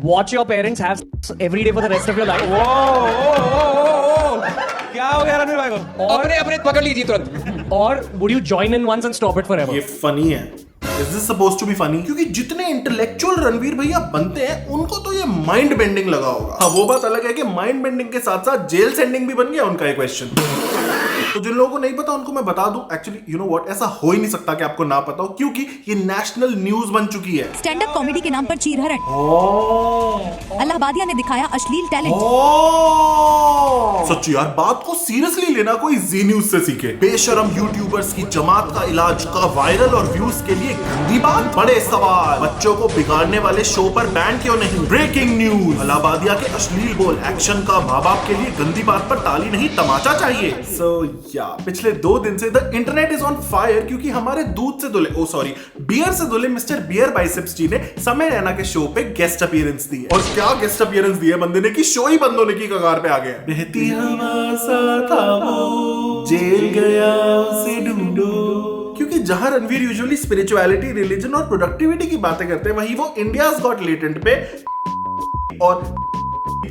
watch your parents have every day for the rest of your life? क्या हो गया रणवीर भाई को? अपने अपने पकड़ लीजिए तुरंत। Or would you join in once and stop it forever? ये फनी है। Is this supposed to be funny? क्योंकि जितने इंटेलेक्चुअल रणवीर भैया बनते हैं उनको तो ये माइंड बेंडिंग लगा होगा। हाँ, वो बात अलग है कि माइंड बेंडिंग के साथ साथ जेल सेंडिंग भी बन गया उनका एक क्वेश्चन। तो जिन लोगों को नहीं पता उनको मैं बता दूं, एक्चुअली यू नो व्हाट, ऐसा हो ही नहीं सकता कि आपको ना पता हो, क्योंकि ये नेशनल न्यूज बन चुकी है। स्टैंड अप कॉमेडी के नाम पर चीरहरण, अल्लाहबादिया ने दिखाया अश्लील टैलेंट। सच्ची यार, बात को सीरियसली लेना कोई जी न्यूज से सीखे। बेशरम यूट्यूबर्स की जमात का इलाज का वायरल और व्यूज के लिए गंदी बात। बड़े सवाल, बच्चों को बिगाड़ने वाले शो पर बैन क्यों नहीं? ब्रेकिंग न्यूज, अल्लाहबादिया के अश्लील बोल, एक्शन का माँ बाप के लिए गंदी बात पर ताली नहीं तमाचा चाहिए। सो या पिछले 2 दिन से the internet is on fire, क्योंकि हमारे दूध से धुले, बियर से धुले मिस्टर बियर बाइसेप्स जी ने समय रैना के शो पे गेस्ट अपीयरेंस दी है। और क्या गेस्ट अपीयरेंस दी है बंदे ने कि शो ही बंद होने की कगार पे आ गया। बहती हवा सा था वो, जेल गया उसे ढूंढो। क्योंकि जहां रणवीर यूजुअली स्पिरिचुअलिटी, रिलीजन और प्रोडक्टिविटी की बातें करते हैं, वहीं वो इंडियाज गॉट लेटेंट पे और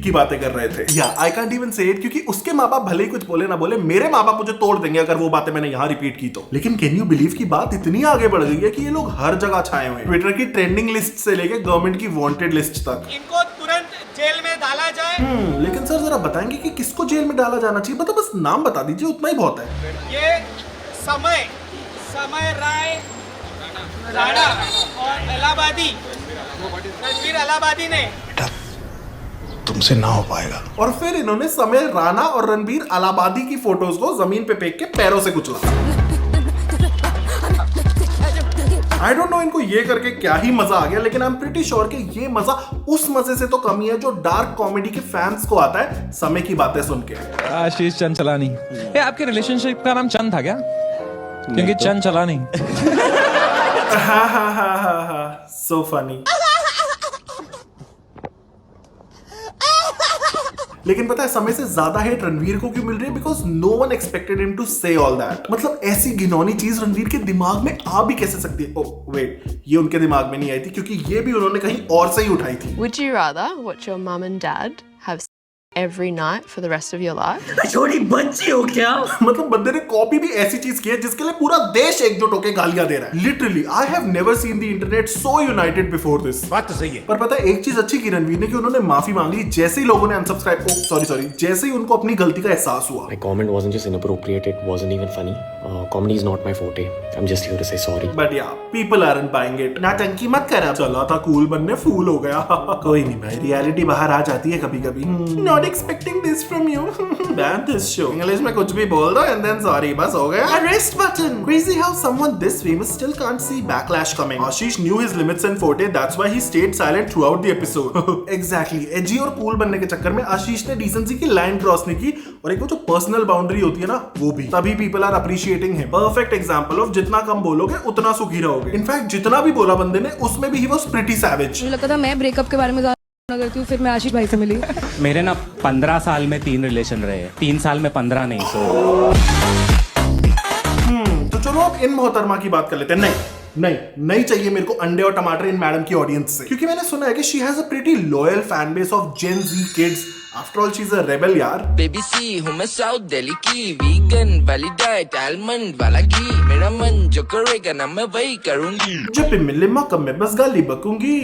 की बातें कर रहे थे। या आई कांट इवन से इट, क्योंकि उसके माँ बाप भले ही कुछ बोले ना बोले, मेरे माँ बाप मुझे तोड़ देंगे अगर वो बातें मैंने यहाँ रिपीट की तो। लेकिन कैन यू बिलीव की बात इतनी आगे बढ़ गई है कि ये लोग हर जगह छाए हुए हैं, ट्विटर की ट्रेंडिंग लिस्ट से लेके गवर्नमेंट की वांटेड लिस्ट तक। इनको तुरंत जेल में डाला जाए। लेकिन सर जरा बताएंगे कि किसको जेल में डाला जाना चाहिए? मतलब बस नाम बता दीजिए, उतना ही बहुत है। ये समय राणा और इलाहाबादी, रणवीर इलाहाबादी ने तुमसे ना हो पाएगा। और फिर इन्होंने समय राणा और रणबीर इलाहाबादी की फोटोज को जमीन पे फेंक के पैरों से कुचला। आई डोंट नो इनको ये करके क्या ही मजा आ गया, लेकिन आई एम प्रीटी श्योर कि ये मजा उस मजे से तो कम ही है जो डार्क कॉमेडी के फैंस को आता है समय की बातें सुन के। आशीष चंचलानी, ये आपके रिलेशनशिप का नाम चंद था क्या? क्योंकि चंद चलानी। हा सो फनी। लेकिन पता है समय से ज्यादा हेट रणवीर को क्यों मिल रही है? Because no one expected him to say all that. मतलब ऐसी घिनौनी चीज रणवीर के दिमाग में आ भी कैसे सकती है? ओह वेट, ये उनके दिमाग में नहीं आई थी, क्योंकि ये भी उन्होंने कहीं और से ही उठाई थी। Would you rather watch your mum and dad have every night for the rest of your life? छोटी बच्ची हो क्या? मतलब बंदे ने कॉपी भी ऐसी चीज की है जिसके लिए पूरा देश एकजुट होकर गालियां दे रहा है। Literally I have never seen the internet so United before this. बात तो सही है। पर पता है एक चीज अच्छी की रणवीर ने कि उन्होंने माफी मांग ली जैसे ही लोगों ने अनसब्सक्राइब, सॉरी जैसे ही उनको अपनी गलती का एहसास हुआ। My comment wasn't just inappropriate, it wasn't even funny. Comedy is not my forte. I'm just here to say sorry. But yeah, people aren't buying it. नाटंकी मत करा, चला था कूल बनने, फूल हो गया। कोई नहीं भाई, रियलिटी बाहर आ जाती है कभी कभी। Not expecting this from you. Ban this show. English में कुछ भी बोल दो and then sorry, बस हो गया। Arrest button. Crazy how someone this famous still can't see backlash coming. Ashish knew his limits and forte, that's why he stayed silent throughout the episode. Exactly. Edgy और cool बनने के चक्कर में आशीष ने decency की लाइन क्रॉस नहीं की, और एक वो जो पर्सनल बाउंड्री होती है ना, वो भी। तभी people are appreciating him. Perfect example of जितना कम बोलोगे उतना सुखी रहोगे। इनफैक्ट जितना भी बोला बंदे ने उसमें भी he was pretty savage. मुझे लगता था मैं ब्रेकअप के बारे में करती हूँ, फिर मैं आशीष भाई से मिली। मेरे ना 15 साल में 3 रिलेशन रहे हैं, 3 साल में 15 नहीं। सो तो चलो अब इन मोहतरमा की बात कर लेते हैं। नहीं चाहिए मेरे को अंडे और टमाटर इन मैडम की ऑडियंस से, क्योंकि मैंने सुना है कि she has a pretty loyal fan base of Gen Z kids. After all she is a rebel यार। बेबी सी हूँ मैं साउथ दिल्ली की, वीगन वाली डाइट, आलमंड वाला घी, मेरा मन जो करेगा ना मैं वही करूंगी, जब भी मिले मौका मैं बस गाली बकूंगी।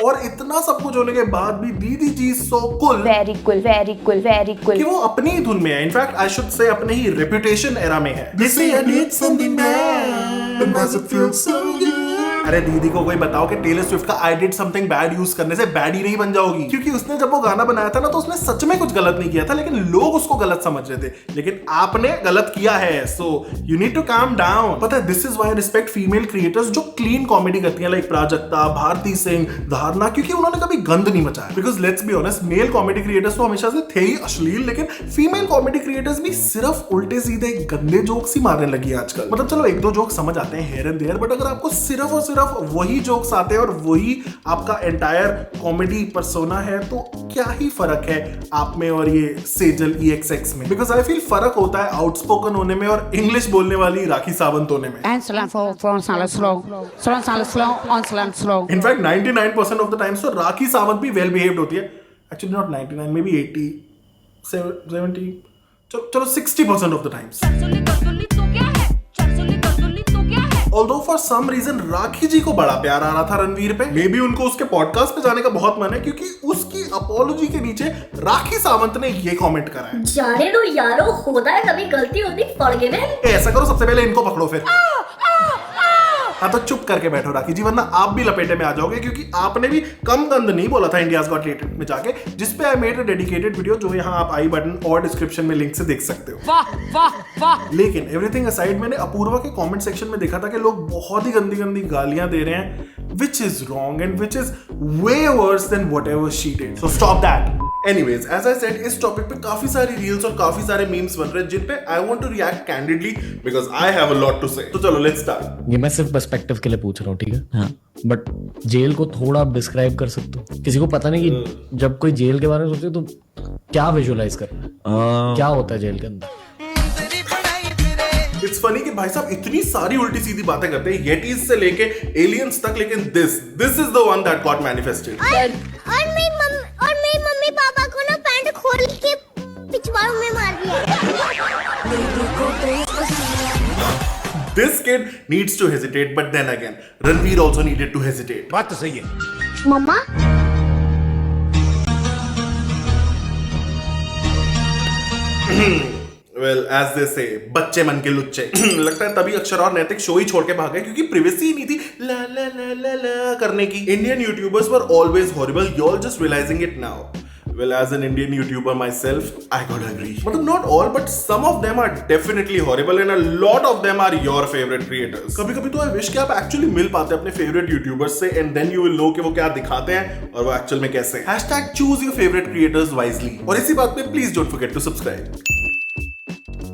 और इतना सब कुछ होने के बाद भी दीदी जी सो कूल, Very cool. कि वो अपनी ही धुन में है। इनफैक्ट आई शुड से अपने ही रेपुटेशन एरा में है। They say I need something bad, but does it feel so good? अरे दीदी को कोई बताओ कि टेलर स्विफ्ट का I did something bad use करने से बैड ही नहीं बन जाओगी, क्योंकि उसने जब वो गाना बनाया था ना तो उसने सच में कुछ गलत नहीं किया था, लेकिन लोग उसको गलत समझ रहे थे। लेकिन आपने गलत किया है, so you need to calm down. पता है this is why I respect female creators जो क्लीन कॉमेडी करती हैं, लाइक प्राजक्ता, भारती सिंह, धारणा, क्योंकि उन्होंने कभी गंद नहीं मचाया। Because let's be honest, male comedy creators तो हमेशा से थे ही अश्लील, लेकिन फीमेल कॉमेडी क्रिएटर्स भी सिर्फ उल्टे सीधे गंदे जोक्स ही मारने लगी है आजकल। मतलब चलो 1-2 जोक समझ आते हैं हेयर एंड देयर, बट अगर आपको सिर्फ और सिर्फ सिर्फ वही जोक्स आते हैं और वही आपका एंटायर कॉमेडी पर्सोना है, तो क्या ही फर्क है आप में और ये सेजल EXX में? बिकॉज आई फील फर्क होता है आउटस्पोकन होने में और इंग्लिश बोलने वाली राखी सावंत होने में। इनफैक्ट 99% ऑफ द टाइम्स तो राखी सावंत भी वेल बिहेव्ड होती है। एक्चुअली नॉट 99, मे बी 80, 70, चलो 60% of the times. Although for some reason राखी जी को बड़ा प्यार आ रहा था रणवीर पे, मे बी उनको उसके पॉडकास्ट पे जाने का बहुत मन है क्योंकि उसकी अपॉलॉजी के नीचे राखी सावंत ने ये कमेंट करा है, जाने दो यारो, होता है कभी गलती होती फॉरगिवन। ऐसा करो सबसे पहले इनको पकड़ो फिर। हाँ तो चुप करके बैठो राखी जी, वरना आप भी लपेटे में आ जाओगे क्योंकि आपने भी कम गंद नहीं बोला था इंडियाज गॉट टैलेंट में जाके, जिसपे I made a dedicated video जो यहाँ आप आई बटन और डिस्क्रिप्शन में लिंक से देख सकते हो। वाह वाह वाह। लेकिन एवरीथिंग असाइड, मैंने अपूर्वा के कमेंट सेक्शन में देखा था कि लोग बहुत ही गंदी गंदी गालियां दे रहे हैं, which is wrong and which is way worse than whatever she did. So stop that. Anyways, as I said, इस टॉपिक पे काफी सारी रील्स और काफी सारे मीम्स बन रहे हैं जिन पे I want to react candidly because I have a lot to say. तो चलो let's start. ये मैं सिर्फ पर्सपेक्टिव के लिए पूछ रहा हूँ, ठीक है? हाँ. बट जेल को थोड़ा आप डिस्क्राइब कर सकते हो? किसी को पता नहीं कि जब कोई जेल के बारे में सोचे तो क्या विजुअलाइज करना है? क्या होता है जेल के अंदर? It's funny कि भाई साहब इतनी सारी उल्टी सीधी बातें करते हैं, येटीज से लेके एलियंस तक, लेकिन this is the one that got manifested. और मेरी मम्मी पापा को ना पैंट खोल के पिछवाड़ों में मार दिया। This kid needs to hesitate, but then again, Ranveer also needed to hesitate. बात तो सही है। मम्मा Well, as they say, बच्चे मन के लुच्चे। लगता है तभी अक्षर और नैतिक शो ही छोड़ के भागे क्योंकि प्रिवेसी ही नहीं थी ला ला ला ला ला करने की। Indian YouTubers were always horrible. You're just realizing it now. Well, as an Indian YouTuber myself, I gotta agree. मतलब not all, but some of them are definitely horrible and a lot of them are your favorite creators. कभी-कभी तो I wish कि आप actually मिल पाते अपने favorite YouTubers से and then you will know कि वो क्या दिखाते हैं और वो actual में कैसे हैं। #choose your favorite creators wisely. और इसी बात पे please don't forget to subscribe.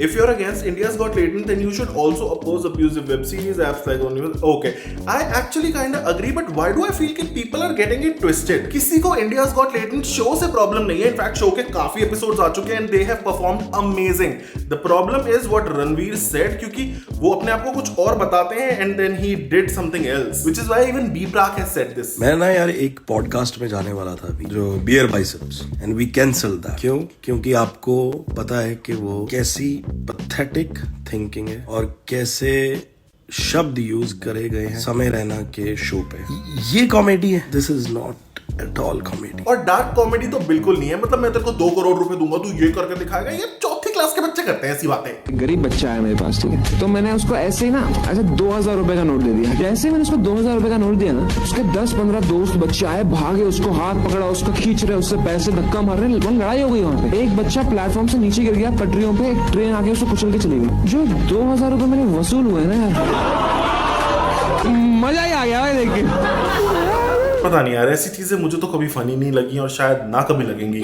If you're against India's Got Talent, then you should also oppose abusive web series, apps like on news. Okay, I actually kind of agree, but why do I feel कि people are getting it twisted? किसी को India's Got Talent show से problem नहीं है. In fact, show के काफी episodes आ चुके हैं and they have performed amazing. The problem is what Ranveer said, क्योंकि वो अपने आप को कुछ और बताते हैं and then he did something else, which is why even B Prak has said this. मैं ना यार एक पॉडकास्ट में जाने वाला था अभी, जो Beer Biceps, and we cancel that. क्यों? क्योंकि आपको पता है कि वो कैसी पैथेटिक थिंकिंग है और कैसे शब्द यूज करे गए हैं समय रैना के शो पे। ये कॉमेडी है, this is not at all comedy. और डार्क कॉमेडी तो बिल्कुल नहीं है। मतलब मैं तेरे को 2 करोड़ रुपए दूंगा, तू ये करके दिखाएगा, ये चौथी क्लास के बच्चे करते हैं ऐसी बातें। गरीब बच्चा है मेरे पास, ठीक है, तो मैंने उसको ऐसे ही ना ऐसे 2000 रुपए का नोट दे दिया। जैसे मैंने उसको 2000 रुपए का नोट दिया ना, उसके 10-15 दोस्त बच्चे आए, भागे, उसको हाथ पकड़ा, उसको खींच रहे, उससे पैसे धक्का मार रहे, लड़ाई हो गई वहाँ पे। एक बच्चा प्लेटफॉर्म से नीचे गिर गया पटरियों पे, एक ट्रेन आके उसको कुचल के चली गई। जो 2000 रुपए मैंने वसूल हुए ना यार, मजा ही आ गया भाई देख के। पता नहीं यार, ऐसी चीजें मुझे तो कभी फनी नहीं लगी और शायद ना कभी लगेंगी।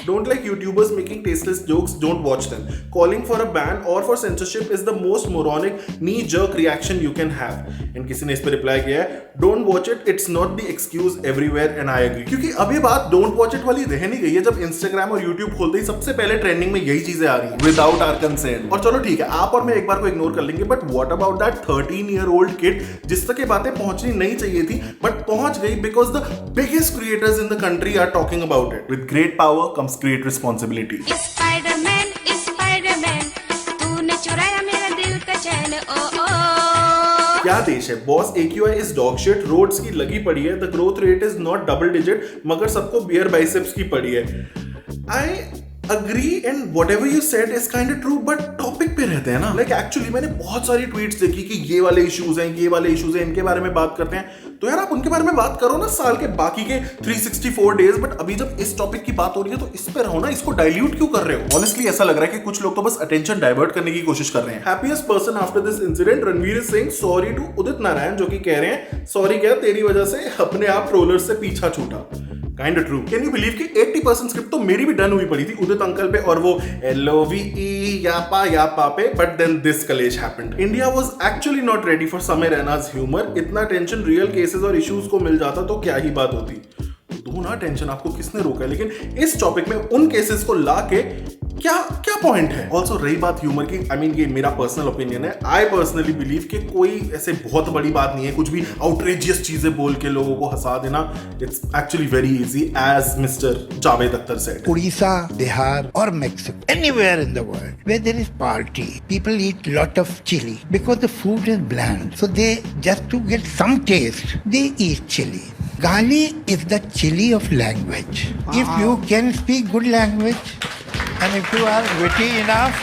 Don't like YouTubers making tasteless jokes, don't watch them. Calling for a ban or for censorship is the most moronic knee-jerk reaction you can have. And किसी ने इस पे रिप्लाई किया है, don't watch it, it's not the excuse everywhere, and I agree. क्योंकि अब ये बात don't watch it वाली रह नहीं गई है, जब Instagram और YouTube खोलते ही सबसे पहले ट्रेंडिंग में यही चीजें आ रही हैं, without our consent. और चलो ठीक है, आप और मैं एक बार को इग्नोर कर लेंगे, but what about that 13-year-old kid जिस तक ये बातें पहुंचनी नहीं चाहिए थी, but पहुंच गई because the biggest creators in the country are talking about it. With great power comes great responsibility. Spiderman Spiderman तूने चुराया मेरा दिल का चैन, ओ ओ। क्या देश है boss. AQI is dog shit, roads की लगी पड़ी है, the growth rate is not double digit, मगर सबको बियर बाइसेप्स की पड़ी है। I agree and whatever you said is kind of true, but topic पे रहते हैं ना। Like actually मैंने बहुत सारी ट्वीट्स देखी कि ये वाले इश्यूज हैं, ये वाले इश्यूज हैं, इनके बारे में बात करते हैं, तो यार आप उनके बारे में बात करो ना साल के बाकी के 364 डेज। बट अभी जब इस टॉपिक की बात हो रही है तो इस पे रहो ना, इसको डाइल्यूट क्यों कर रहे हो? ऑनेस्टली ऐसा लग रहा है कि कुछ लोग तो बस अटेंशन डाइवर्ट करने की कोशिश कर रहे हैं। Happiest person after this incident, Ranveer is saying sorry to Udit Narayan, जो कि कह रहे हैं सॉरी क्या, तेरी वजह से अपने आप ट्रोलर से पीछा छूटा। Kind of true. Can you believe कि 80% स्क्रिप्ट तो मेरी भी डन हुई पड़ी थी उदित अंकल पे और वो LOVE यापा पे, बट देन दिस कलेश happened. India was actually not ready for समय रैना's ह्यूमर। इतना टेंशन रियल केसेस और इश्यूज को मिल जाता तो क्या ही बात होती। दो ना टेंशन, आपको किसने रोका है, लेकिन इस टॉपिक में उन केसेस को लाके क्या पॉइंट है। ऑल्सो रही बात ह्यूमर की, आई मीन ये मेरा पर्सनल ओपिनियन है, आई पर्सनली बिलीव कि कोई ऐसे बहुत बड़ी बात नहीं है कुछ भी आउटरेजियस चीजें बोल के लोगों को हंसा देना। It's actually very easy, as mister Javed Akhtar said. Orissa, Bihar और Mexico, anywhere in the world where there is party, people eat lot of chili because the food is bland, so they just to get some taste they eat chili. Gali is the chili of language. If you can speak good language and if you are witty enough,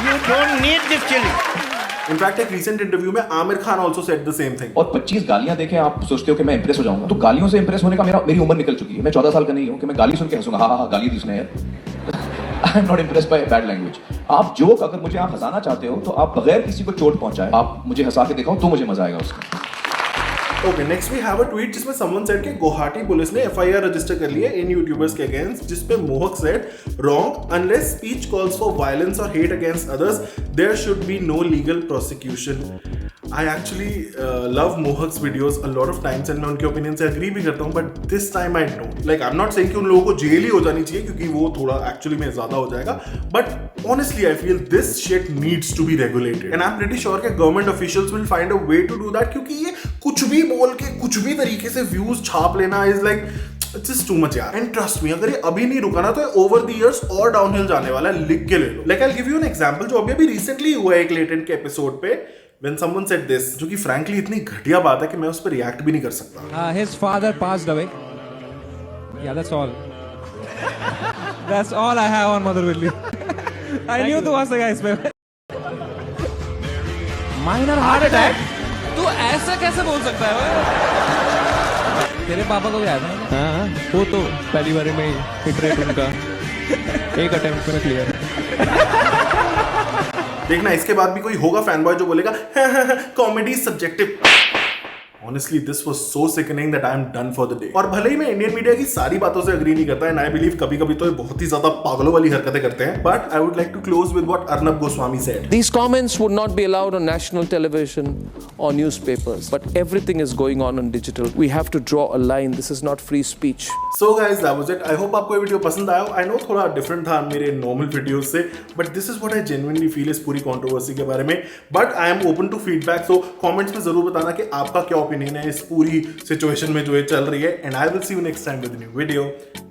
you don't need this chili. In fact एक recent interview में Aamir Khan also said the same thing. और 25 गालियां देखें आप सोचते हो कि मैं इंप्रेस हो जाऊंगा, तो गालियों से इंप्रेस होने का मेरी उम्र निकल चुकी है। मैं 14 साल का नहीं हूं कि मैं गाली सुन के हंसूंगा, हाँ गाली दी उसने यार। I am not impressed by bad language. आप जोक अगर मुझे आप हंसाना चाहते हो तो आप बगैर किसी को चोट पहुंचाए आप मुझे हंसा के दिखाओ तो मुझे मजा आएगा उसका। Okay, next we have a tweet जिसमें समवन सेड कि गुवाहाटी पुलिस ने FIR रजिस्टर कर लिया इन यूट्यूबर्स के अगेंस्ट, जिसपे Mohak said wrong, unless speech calls for violence और hate against others there should be no legal prosecution. I actually love Mohak's videos a lot of times and मैं उनके ओपिनियन से एग्री भी करता हूँ, but this time I don't like. I am not saying कि उन लोगों को जेल ही हो जानी चाहिए क्योंकि वो थोड़ा एक्चुअली में ज्यादा हो जाएगा, but honestly I feel this shit needs to be regulated and I am pretty sure कि government officials will find a way to do that, क्योंकि ये कुछ भी बोल के कुछ भी तरीके से व्यूज छाप लेना is like it's just too much यार। एंड ट्रस्ट मी, अगर ये अभी नहीं रुका ना तो ओवर द इयर्स और डाउनहिल जाने वाला है, लिख के ले लो। Like I will give you an example जो अभी रिसेंटली हुआ है एक लेटेंट के एपिसोड पे, when someone said this, जो कि frankly इतनी घटिया बात है कि मैं उस पर रिएक्ट भी नहीं कर सकता। His father passed away. Yeah, that's all. That's all I have on Mother Willy. I knew तू हंसेगा इस पे। Minor heart attack? तू ऐसा कैसे बोल सकता है भाई? तेरे पापा को भी आया था? हाँ, वो तो पहली बार में हिट रेट उनका एक अटेम्प्ट में क्लियर। देखना इसके बाद भी कोई होगा फैन बॉय जो बोलेगा comedy subjective. Honestly, this was so sickening that I am done for the day. और भले ही मैं इंडियन मीडिया की सारी बातों से अग्री नहीं करता, and I believe कभी-कभी तो ये बहुत ही ज्यादा पागलों वाली हरकतें करते हैं, but I would like to close with what Arnab Goswami said. These comments would not be allowed on national television or newspapers, but everything is going on digital. We have to draw a line. This is not free speech. So guys, that was it. I hope आपको ये video पसंद आया। I know थोड़ा different था मेरे normal videos से, but this is what I genuinely feel इस पूरी कंट्रोवर्सी के बारे में। But I am open to feedback, so comments में जरूर बताना कि आपका क्या ओपिनियन है इस पूरी सिचुएशन में जो ये चल रही है। And I will see you next time with a new video.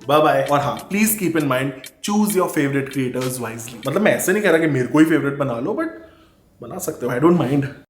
Bye bye. और हाँ, please keep in mind, choose your favorite creators wisely. मतलब मैं ऐसे नहीं कह रहा कि मेरे को ही फेवरेट बना लो, but बना सकते हो, I don't mind.